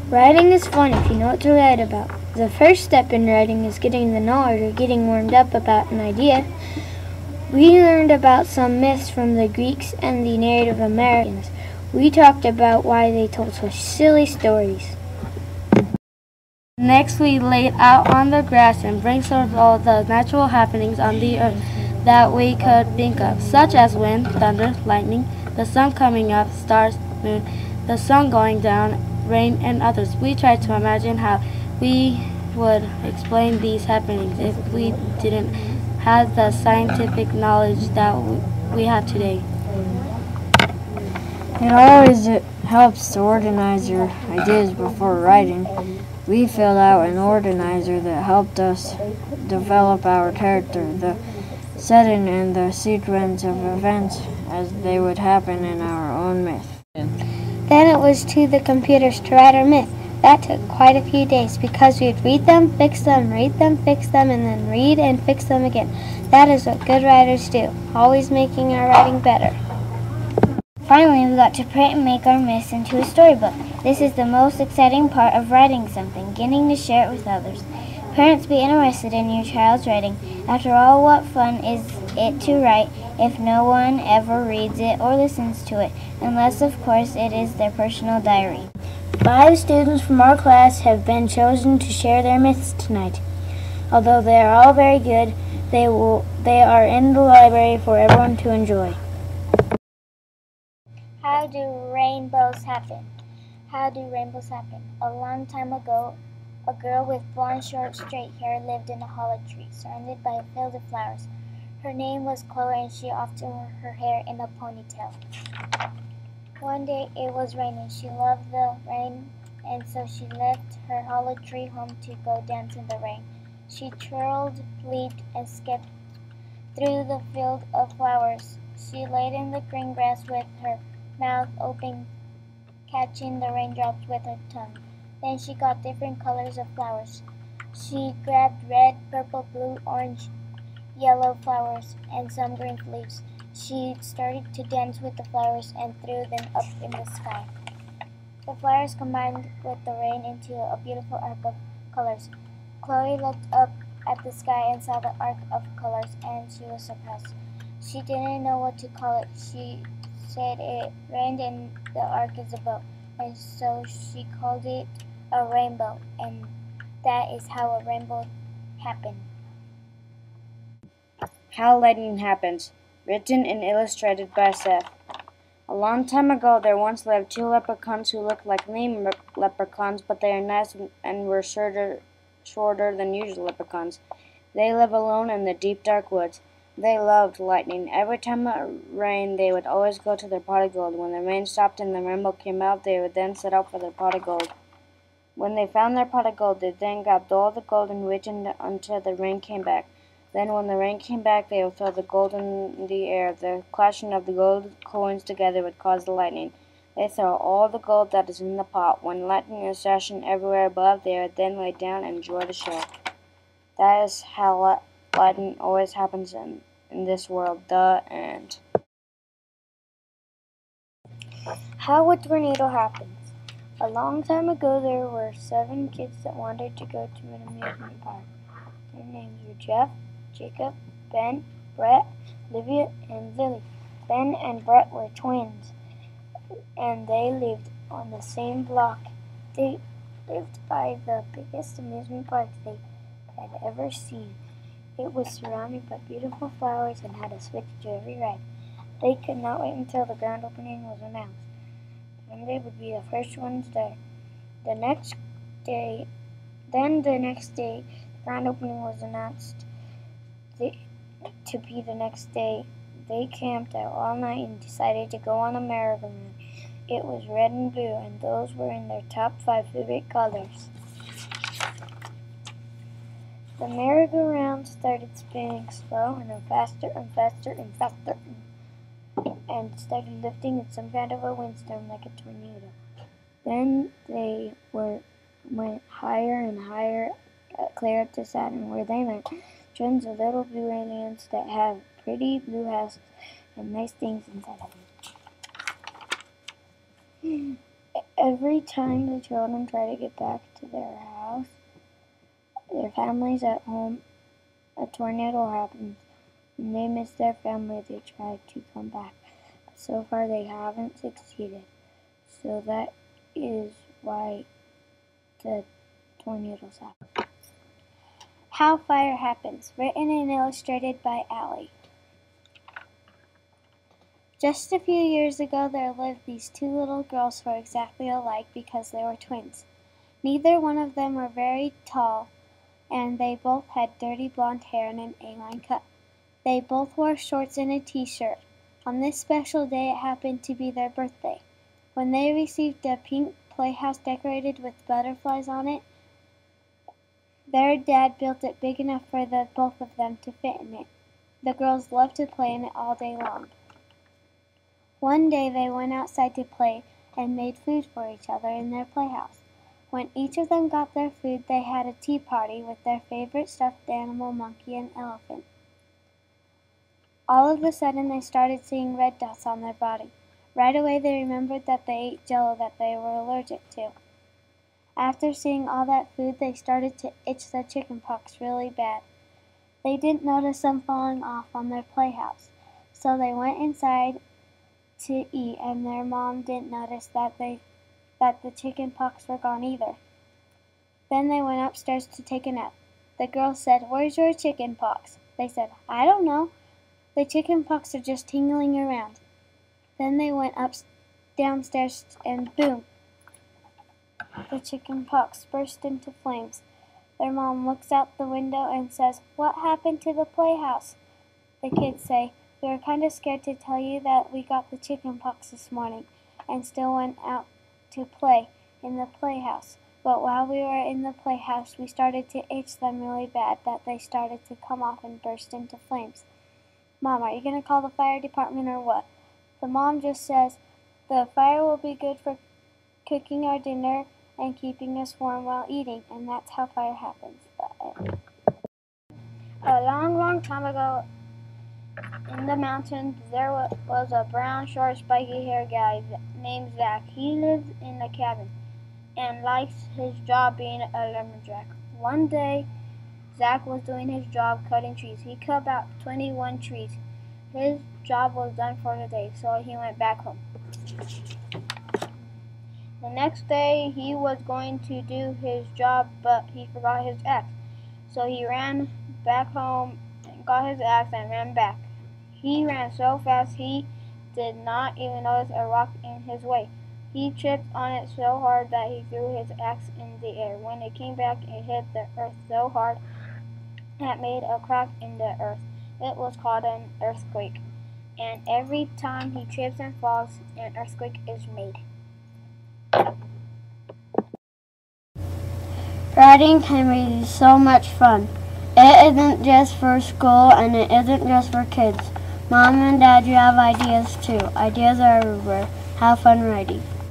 Writing is fun if you know what to write about. The first step in writing is getting the knowledge or getting warmed up about an idea. We learned about some myths from the Greeks and the Native Americans. We talked about why they told such silly stories. Next, we laid out on the grass and brainstormed all the natural happenings on the earth that we could think of, such as wind, thunder, lightning, the sun coming up, stars, moon, the sun going down, rain, and others. We tried to imagine how we would explain these happenings if we didn't have the scientific knowledge that we have today. It always helps to organize your ideas before writing. We filled out an organizer that helped us develop our character, the setting, and the sequence of events as they would happen in our own myth. Then it was to the computers to write our myth. That took quite a few days because we'd read them, fix them, read them, fix them, and then read and fix them again. That is what good writers do, always making our writing better. Finally, we got to print and make our myths into a storybook. This is the most exciting part of writing something, getting to share it with others. Parents, be interested in your child's writing. After all, what fun is it to write if no one ever reads it or listens to it, unless, of course, it is their personal diary. 5 students from our class have been chosen to share their myths tonight. Although they are all very good, they are in the library for everyone to enjoy. How do rainbows happen? How do rainbows happen? A long time ago, a girl with blonde, short, straight hair lived in a hollow tree, surrounded by a field of flowers. Her name was Chloe, and she often wore her hair in a ponytail. One day it was raining. She loved the rain, and so she left her hollow tree home to go dance in the rain. She twirled, leaped, and skipped through the field of flowers. She laid in the green grass with her mouth open, catching the raindrops with her tongue. Then she got different colors of flowers. She grabbed red, purple, blue, orange, yellow flowers, and some green leaves. She started to dance with the flowers and threw them up in the sky. The flowers combined with the rain into a beautiful arc of colors. Chloe looked up at the sky and saw the arc of colors, and she was surprised. She didn't know what to call it. She said it rained and the arc is a boat, and so she called it a rainbow, and that is how a rainbow happened. How Lightning Happens, written and illustrated by Seth. A long time ago, there once lived 2 leprechauns who looked like lame leprechauns, but they are nice and were shorter than usual leprechauns. They live alone in the deep, dark woods. They loved lightning. Every time it rained, they would always go to their pot of gold. When the rain stopped and the rainbow came out, they would then set out for their pot of gold. When they found their pot of gold, they then grabbed all the gold and waited until the rain came back. Then when the rain came back, they would throw the gold in the air. The clashing of the gold coins together would cause the lightning. They throw all the gold that is in the pot. When lightning is flashing everywhere above, they would then lay down and enjoy the show. That is how lightning always happens in this world. The end. How a tornado happens. A long time ago, there were 7 kids that wanted to go to an amusement park. Their names were Jeff, Jacob, Ben, Brett, Olivia, and Lily. Ben and Brett were twins, and they lived on the same block. They lived by the biggest amusement park they had ever seen. It was surrounded by beautiful flowers and had a switch to every ride. They could not wait until the grand opening was announced. Then they would be the first ones there. The next day, the grand opening was announced to be the next day. They camped out all night and decided to go on a merry-go-round. It was red and blue, and those were in their top 5 favorite colors. The merry-go-round started spinning slow and then faster and faster and faster, and started lifting in some kind of a windstorm like a tornado. Then they went higher and higher, clear up to Saturn, where they met tons of little blue aliens that have pretty blue houses and nice things inside of them. Every time the children try to get back to their house, their families at home, a tornado happens, and they miss their family. They try to come back, but so far they haven't succeeded. So that is why the tornadoes happen. How Fire Happens, written and illustrated by Allie. Just a few years ago, there lived these two little girls who were exactly alike because they were twins. Neither one of them were very tall, and they both had dirty blonde hair and an A-line cut. They both wore shorts and a t-shirt. On this special day, it happened to be their birthday. When they received a pink playhouse decorated with butterflies on it, their dad built it big enough for the both of them to fit in it. The girls loved to play in it all day long. One day they went outside to play and made food for each other in their playhouse. When each of them got their food, they had a tea party with their favorite stuffed animal, monkey, and elephant. All of a sudden, they started seeing red dots on their body. Right away, they remembered that they ate jello that they were allergic to. After seeing all that food, they started to itch their chicken pox really bad. They didn't notice them falling off on their playhouse, so they went inside to eat, and their mom didn't notice that the chicken pox were gone either. Then they went upstairs to take a nap. The girls said, "Where's your chicken pox?" They said, "I don't know. The chicken pox are just tingling around." Then they went downstairs and boom, the chicken pox burst into flames. Their mom looks out the window and says, "What happened to the playhouse?" The kids say, "We were kind of scared to tell you that we got the chicken pox this morning and still went out to play in the playhouse. But while we were in the playhouse, we started to itch them really bad that they started to come off and burst into flames. Mom, are you going to call the fire department or what?" The mom just says, "The fire will be good for cooking our dinner and keeping us warm while eating," and that's how fire happens. A long, long time ago, in the mountains, there was a brown, short, spiky-haired guy named Zach. He lived in a cabin and liked his job being a lumberjack. One day, Zach was doing his job cutting trees. He cut about 21 trees. His job was done for the day, so he went back home. The next day, he was going to do his job, but he forgot his axe. So he ran back home and got his axe and ran back. He ran so fast he did not even notice a rock in his way. He tripped on it so hard that he threw his axe in the air. When it came back, it hit the earth so hard that it made a crack in the earth. It was called an earthquake. And every time he trips and falls, an earthquake is made. Writing can be so much fun. It isn't just for school and it isn't just for kids. Mom and Dad, you have ideas too. Ideas are everywhere. Have fun writing.